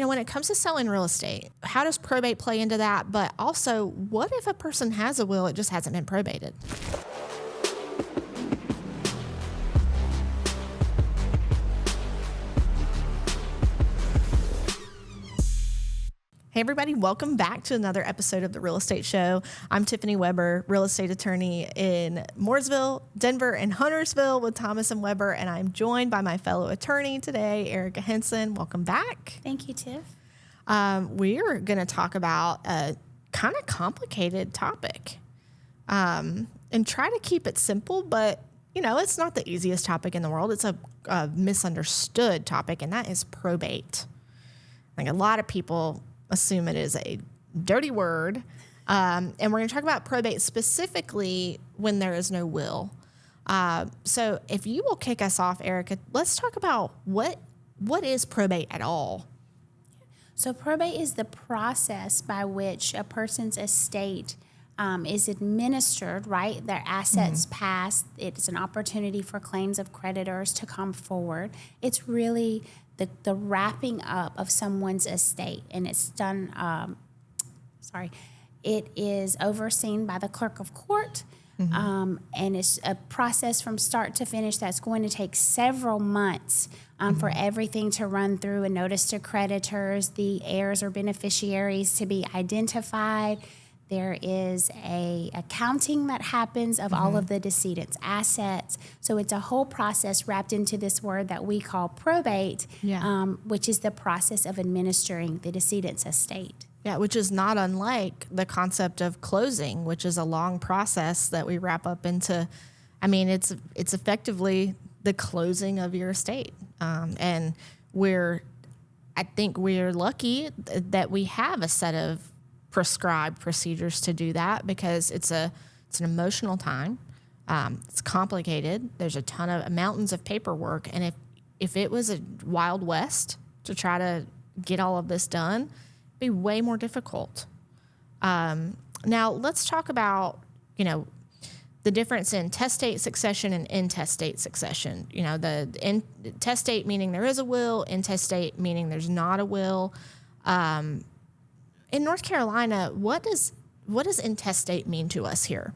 when it comes to selling real estate, how does probate play into that? But also, what if a person has a will, it just hasn't been probated? Hey everybody, welcome back to another episode of The Real Estate Show. I'm Tiffany Weber, real estate attorney in Mooresville, Denver, and Huntersville with Thomas & Weber, and I'm joined by my fellow attorney today, Erica Henson. Welcome back. Thank you, Tiff. We're going to talk about a kind of complicated topic and try to keep it simple, but, it's not the easiest topic in the world. It's a misunderstood topic, and that is probate. Like a lot of people assume it is a dirty word. And we're going to talk about probate specifically when there is no will. So if you will kick us off, Erica, let's talk about what is probate at all? So probate is the process by which a person's estate is administered, right? Their assets pass. It's an opportunity for claims of creditors to come forward. It's really the wrapping up of someone's estate, and it's done, it is overseen by the clerk of court, and it's a process from start to finish that's going to take several months for everything to run through, a notice to creditors, the heirs or beneficiaries to be identified. There is a accounting that happens of all of the decedent's assets. So it's a whole process wrapped into this word that we call probate, which is the process of administering the decedent's estate. Yeah, which is not unlike the concept of closing, which is a long process that we wrap up into. It's effectively the closing of your estate. And I think we're lucky that we have a set of prescribed procedures to do that, because it's an emotional time. It's complicated. There's a ton of mountains of paperwork, and if it was a Wild West to try to get all of this done, it'd be way more difficult. Now let's talk about the difference in testate succession and intestate succession. The testate meaning there is a will, intestate meaning there's not a will. In North Carolina, what does intestate mean to us here?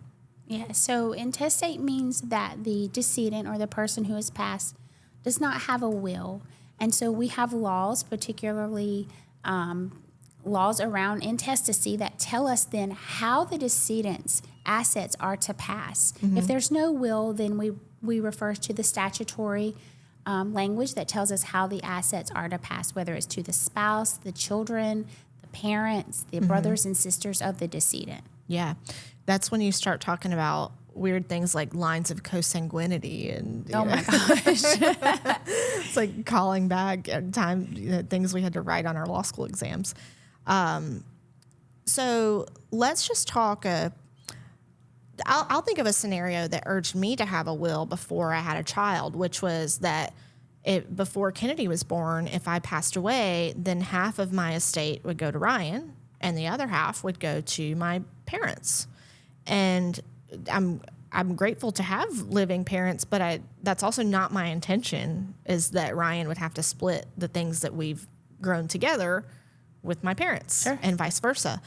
Yeah, so intestate means that the decedent or the person who has passed does not have a will. And so we have laws, particularly laws around intestacy, that tell us then how the decedent's assets are to pass. If there's no will, then we refer to the statutory language that tells us how the assets are to pass, whether it's to the spouse, the children, parents, the brothers and sisters of the decedent. Yeah, that's when you start talking about weird things like lines of consanguinity and my gosh, it's like calling back at things we had to write on our law school exams. So let's just talk. I'll think of a scenario that urged me to have a will before I had a child, which was that before Kennedy was born, if I passed away, then half of my estate would go to Ryan and the other half would go to my parents. And I'm grateful to have living parents, but that's also not my intention, is that Ryan would have to split the things that we've grown together with my parents. Sure. And vice versa.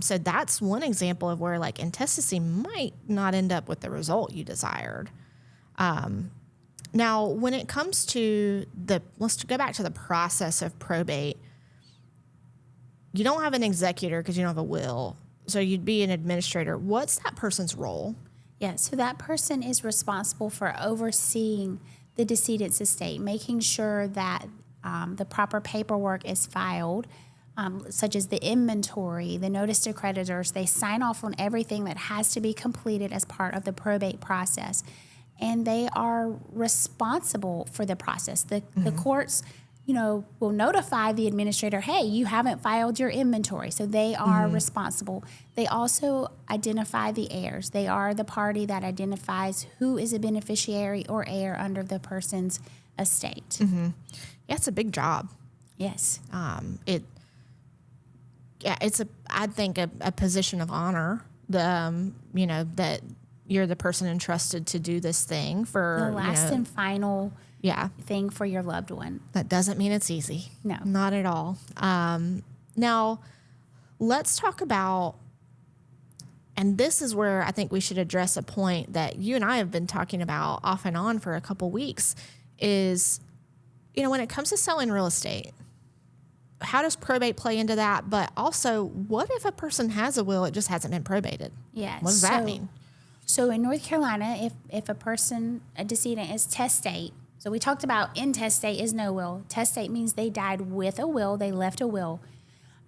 So that's one example of where intestacy might not end up with the result you desired. Now, when it comes to let's go back to the process of probate. You don't have an executor because you don't have a will, so you'd be an administrator. What's that person's role? Yeah, so that person is responsible for overseeing the decedent's estate, making sure that the proper paperwork is filed, such as the inventory, the notice to creditors. They sign off on everything that has to be completed as part of the probate process. And they are responsible for the process. The courts, will notify the administrator, hey, you haven't filed your inventory. So they are responsible. They also identify the heirs. They are the party that identifies who is a beneficiary or heir under the person's estate. Yeah, it's a big job. Yes. It's I think a position of honor. That you're the person entrusted to do this thing for the last and final thing for your loved one. That doesn't mean it's easy. No. Not at all. Now, let's talk about, and this is where I think we should address a point that you and I have been talking about off and on for a couple weeks is, when it comes to selling real estate, how does probate play into that? But also, what if a person has a will, it just hasn't been probated? Yeah. What does that mean? So in North Carolina, if a decedent is testate, so we talked about intestate is no will. Testate means they died with a will, they left a will.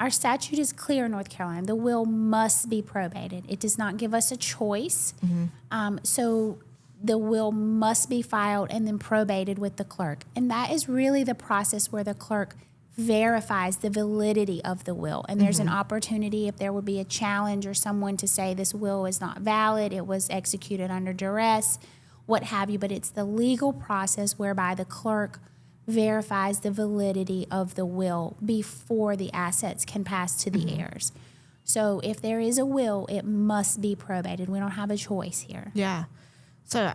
Our statute is clear in North Carolina. The will must be probated. It does not give us a choice. So the will must be filed and then probated with the clerk. And that is really the process where the clerk verifies the validity of the will. And there's an opportunity if there would be a challenge or someone to say this will is not valid, it was executed under duress, what have you. But it's the legal process whereby the clerk verifies the validity of the will before the assets can pass to the heirs. So if there is a will, it must be probated. We don't have a choice here. Yeah. So,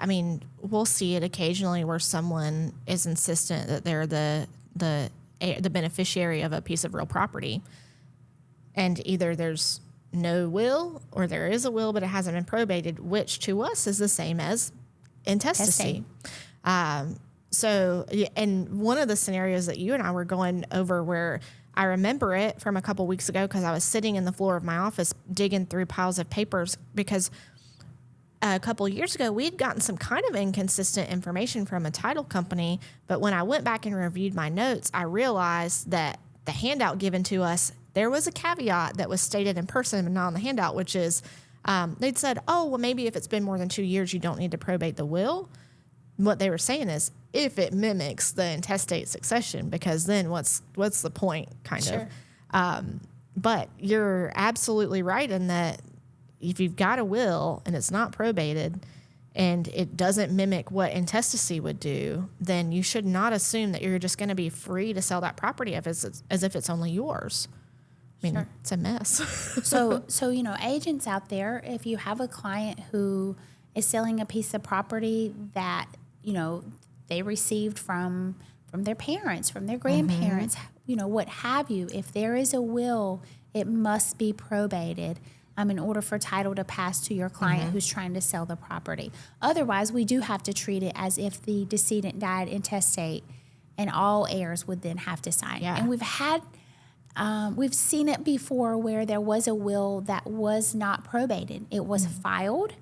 we'll see it occasionally where someone is insistent that they're the beneficiary of a piece of real property. And either there's no will or there is a will, but it hasn't been probated, which to us is the same as intestacy. So, and one of the scenarios that you and I were going over where I remember it from a couple weeks ago because I was sitting in the floor of my office digging through piles of papers because a couple of years ago, we'd gotten some kind of inconsistent information from a title company. But when I went back and reviewed my notes, I realized that the handout given to us, there was a caveat that was stated in person and not on the handout, which is they'd said, maybe if it's been more than 2 years, you don't need to probate the will. What they were saying is if it mimics the intestate succession, because then what's the point, kind of. But you're absolutely right in that if you've got a will and it's not probated and it doesn't mimic what intestacy would do, then you should not assume that you're just going to be free to sell that property as if it's only yours. It's a mess. So agents out there, if you have a client who is selling a piece of property that, they received from their parents, from their grandparents, what have you, if there is a will, it must be probated in order for title to pass to your client who's trying to sell the property. Otherwise, we do have to treat it as if the decedent died intestate, and all heirs would then have to sign. Yeah. And we've seen it before where there was a will that was not probated. It was filed,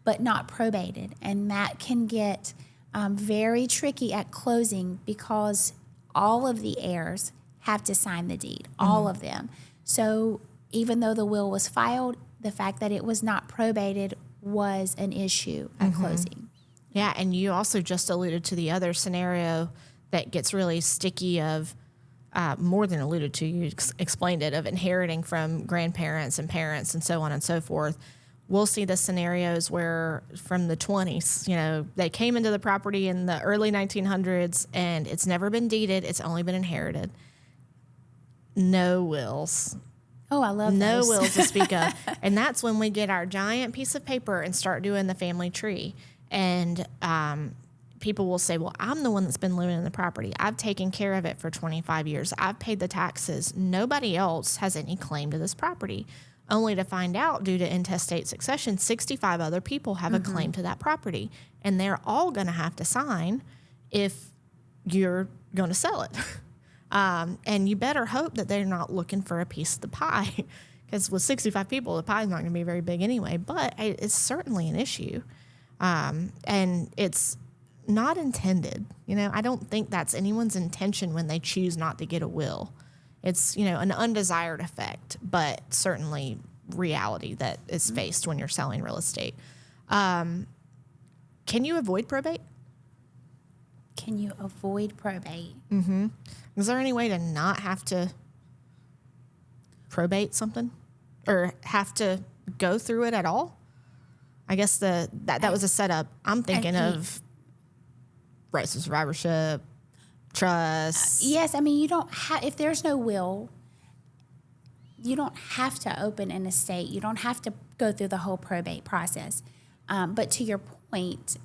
but not probated. And that can get very tricky at closing because all of the heirs have to sign the deed, all of them. So even though the will was filed, the fact that it was not probated was an issue at closing. Yeah, and you also just alluded to the other scenario that gets really sticky of, more than alluded to, you explained it, of inheriting from grandparents and parents and so on and so forth. We'll see the scenarios where from the 20s, they came into the property in the early 1900s and it's never been deeded. It's only been inherited. No wills. Oh, I love no those. wills to speak of. And that's when we get our giant piece of paper and start doing the family tree. And people will say, well, I'm the one that's been living in the property. I've taken care of it for 25 years. I've paid the taxes. Nobody else has any claim to this property. Only to find out, due to intestate succession, 65 other people have a claim to that property. And they're all going to have to sign if you're going to sell it. And you better hope that they're not looking for a piece of the pie, because with 65 people, the pie is not going to be very big anyway. But it's certainly an issue, and it's not intended. I don't think that's anyone's intention when they choose not to get a will. It's an undesired effect, but certainly reality that is faced when you're selling real estate. Can you avoid probate? Can you avoid probate? Mm-hmm. Is there any way to not have to probate something or have to go through it at all? I guess that was a setup. I'm thinking of rights to survivorship, trust. Yes, you don't have, if there's no will, you don't have to open an estate. You don't have to go through the whole probate process. But to your point,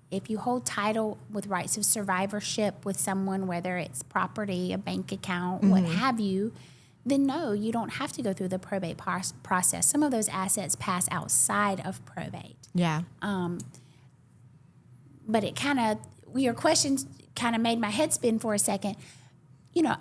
if you hold title with rights of survivorship with someone, whether it's property, a bank account, what have you, then no, you don't have to go through the probate process. Some of those assets pass outside of probate. Yeah. But it your questions kind of made my head spin for a second.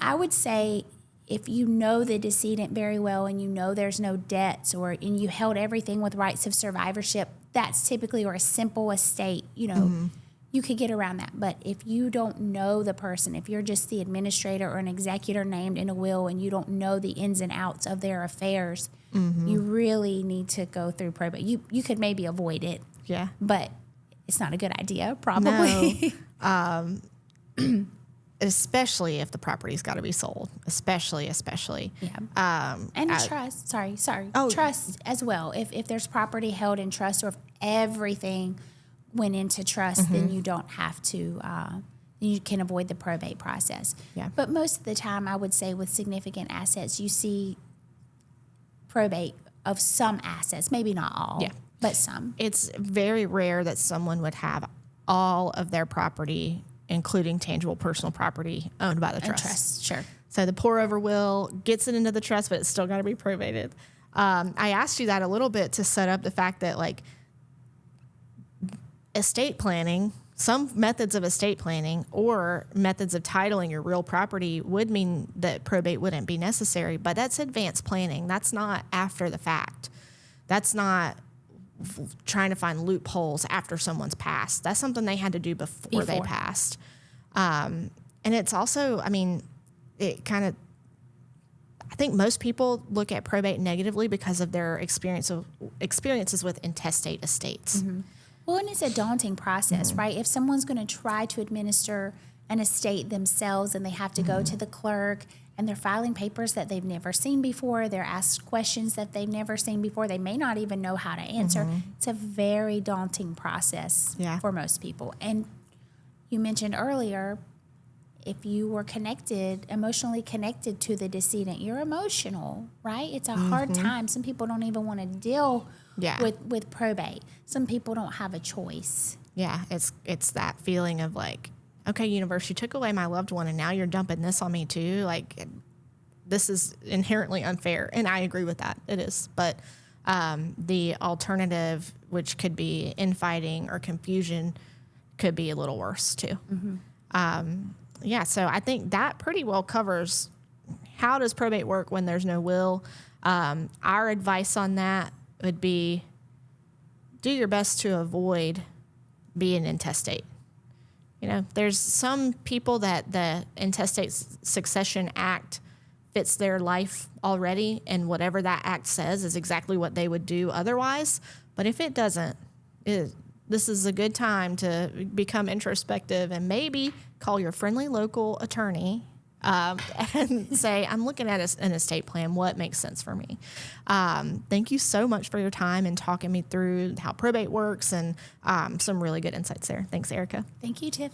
I would say if you know the decedent very well and you know there's no debts and you held everything with rights of survivorship, that's typically, or a simple estate, you could get around that. But if you don't know the person, if you're just the administrator or an executor named in a will and you don't know the ins and outs of their affairs, you really need to go through probate. You could maybe avoid it. Yeah. But it's not a good idea, probably. No. Especially if the property's got to be sold. Especially. Yeah. And trust. Sorry. Oh. Trust as well. If there's property held in trust, or if everything went into trust, then you don't have to. You can avoid the probate process. Yeah. But most of the time, I would say with significant assets, you see probate of some assets. Maybe not all. Yeah. But some. It's very rare that someone would have all of their property, including tangible personal property, owned by the trust. Sure. So the pour-over will gets it into the trust, but it's still got to be probated. I asked you that a little bit to set up the fact that, like, estate planning, some methods of estate planning or methods of titling your real property would mean that probate wouldn't be necessary, but that's advanced planning. That's not after the fact. That's not trying to find loopholes after someone's passed. That's something they had to do before they passed. And it's also, it kind of, I think most people look at probate negatively because of their experiences with intestate estates. Well, and it's a daunting process, right? If someone's going to try to administer an estate themselves and they have to go to the clerk and they're filing papers that they've never seen before, they're asked questions that they've never seen before, they may not even know how to answer. It's a very daunting process for most people. And you mentioned earlier, if you were emotionally connected to the decedent, you're emotional, right? It's a hard time. Some people don't even want to deal with probate. Some people don't have a choice. Yeah, it's that feeling of like, okay, universe, you took away my loved one and now you're dumping this on me too. Like, this is inherently unfair. And I agree with that. It is. But the alternative, which could be infighting or confusion, could be a little worse too. So I think that pretty well covers how does probate work when there's no will. Our advice on that would be do your best to avoid being intestate. There's some people that the Intestate Succession Act fits their life already, and whatever that act says is exactly what they would do otherwise. But if it doesn't, this is a good time to become introspective and maybe call your friendly local attorney and say, I'm looking at an estate plan. What makes sense for me? Thank you so much for your time and talking me through how probate works and some really good insights there. Thanks, Erica. Thank you, Tiff.